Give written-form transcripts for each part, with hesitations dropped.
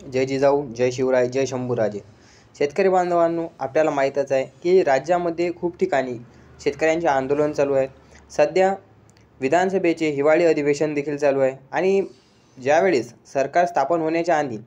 जय जिजाऊ, जय शिवराय, जय शंभूराजे। शेतकरी बांधवांनो, आपल्याला माहीतच आहे की राज्यामध्ये खूप ठिकाणी शेतकऱ्यांचे आंदोलन चालू आहे। सध्या विधानसभेचे हिवाळी अधिवेशन देखील चालू आहे आणि ज्यावेळेस सरकार स्थापन होण्याच्या आधी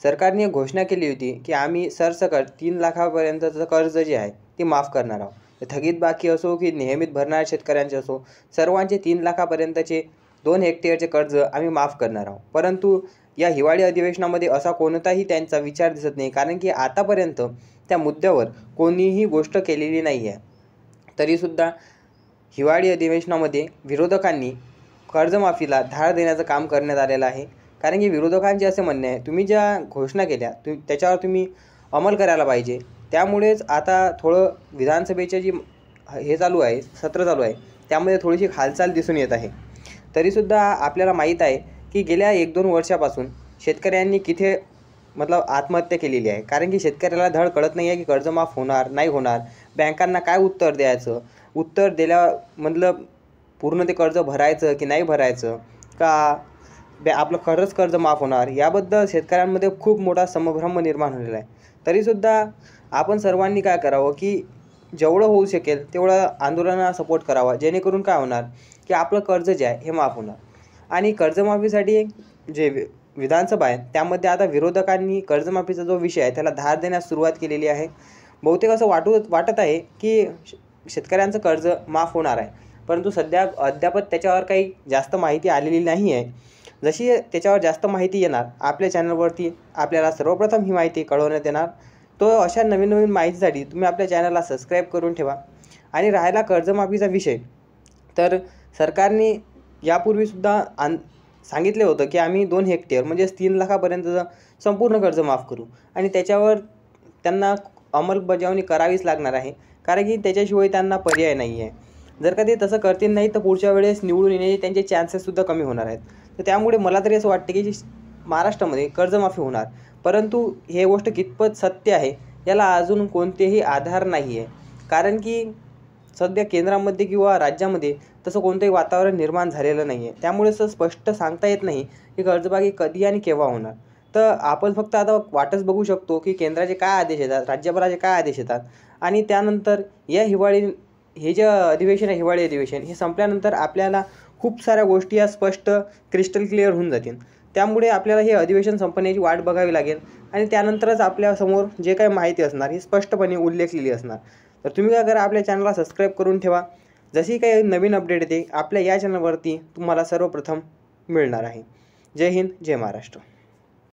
सरकारने घोषणा केली होती की आम्ही सरसकट 3 लाखापर्यंतचं कर्ज जे आहे ते माफ करणार आहोत। थकीत बाकी असो की नियमित भरणाऱ्या शेतकऱ्यांचे असो, सर्वांचे 3 लाखापर्यंतचे 2 हेक्टरचे कर्ज आम्ही माफ करणार आहोत। परंतु या हिवाळी अधिवेशनामध्ये असा कोणताही त्यांचा विचार दिसत नाही, कारण की आतापर्यंत त्या मुद्द्यावर कोणीही गोष्ट केलेली नाही आहे। तरीसुद्धा हिवाळी अधिवेशनामध्ये विरोधकांनी कर्जमाफीला धार देण्याचं काम करण्यात आलेलं आहे। कारण की विरोधकांचे असे म्हणणे आहे, तुम्ही ज्या घोषणा केल्या त्याच्यावर तुम्ही अंमल करायला पाहिजे। त्यामुळेच आता थोडं विधानसभेचे जी हे चालू आहे, सत्र चालू आहे, त्यामध्ये थोडीशी हालचाल दिसून येत आहे। तरीसुद्धा आपल्याला माहीत आहे की गेल्या 1-2 वर्षापासून शेतकऱ्यांनी किती आत्महत्या केलेली आहे। कारण की शेतकऱ्याला धड कळत नाही आहे की कर्ज माफ होणार नाही होणार, बँकांना काय उत्तर द्यायचं, उत्तर दिल्यामधलं पूर्ण ते कर्ज भरायचं की नाही भरायचं, का आपलं खरंच कर्ज माफ होणार, याबद्दल शेतकऱ्यांमध्ये खूप मोठा संभ्रम निर्माण झालेला आहे। तरीसुद्धा आपण सर्वांनी काय करावं की जेवढं होऊ शकेल तेवढं आंदोलनाला सपोर्ट करावा, जेणेकरून काय होणार की आपलं कर्ज जे आहे हे माफ होणार। आणि कर्जमाफीसाठी जे विधानसभा आहे त्यामध्ये आता विरोधकांनी कर्जमाफीचा जो विषय आहे त्याला धार देण्यास सुरुवात केलेली आहे। बहुतेक असं वाटत आहे की शेतकऱ्यांचं कर्ज माफ होणार आहे, परंतु सध्या अद्याप त्याच्यावर काही जास्त माहिती आलेली नाही आहे। जशी त्याच्यावर जास्त माहिती येणार आपल्या चॅनलवरती आपल्याला सर्वप्रथम ही माहिती कळवण्यात येणार। तो अशा नवीन माहितीसाठी तुम्ही आपल्या चॅनलला सबस्क्राईब करून ठेवा। आणि राहिला कर्जमाफीचा विषय, तर सरकारने यापूर्वीसुद्धा सांगितले होतं की आम्ही 2 हेक्टर म्हणजेच 3 लाखापर्यंतचं संपूर्ण कर्ज माफ करू, आणि त्याच्यावर त्यांना अंमलबजावणी करावीच लागणार आहे, कारण की त्याच्याशिवाय त्यांना पर्याय नाही आहे। जर का ते तसं करतील नाही तर पुढच्या वेळेस निवडून येण्याचे त्यांचे चान्सेससुद्धा कमी होणार आहेत। तर त्यामुळे मला तरी असं वाटतं की महाराष्ट्रामध्ये कर्जमाफी होणार, परंतु हे गोष्ट कितपत सत्य आहे याला अजून कोणतेही आधार नाही आहे। कारण की सध्या केंद्रामध्ये किंवा राज्यामध्ये तसं कोणतंही वातावरण निर्माण झालेलं नाही आहे। त्यामुळे असं स्पष्ट सांगता येत नाही की कर्जमाफी कधी आणि केव्हा होणार। तर आपण फक्त आता वाटच बघू शकतो की केंद्राचे काय आदेश येतात, राज्यपालाचे काय आदेश येतात, आणि त्यानंतर या हे जे अधिवेशन आहे, हिवाळी अधिवेशन हे संपल्यानंतर आपल्याला खूप साऱ्या गोष्टी या स्पष्ट क्रिस्टल क्लिअर होऊन जातील। त्यामुळे आपल्याला हे अधिवेशन संपण्याची वाट बघावी लागेल आणि त्यानंतरच आपल्यासमोर जे काही माहिती असणार ही स्पष्टपणे उल्लेखलेली असणार। तर तुम्ही काय करा, आपल्या चॅनलला सबस्क्राईब करून ठेवा। जशी काही नवीन अपडेट येते आपल्या या चॅनलवरती तुम्हाला सर्वप्रथम मिळणार आहे। जय हिंद, जय महाराष्ट्र।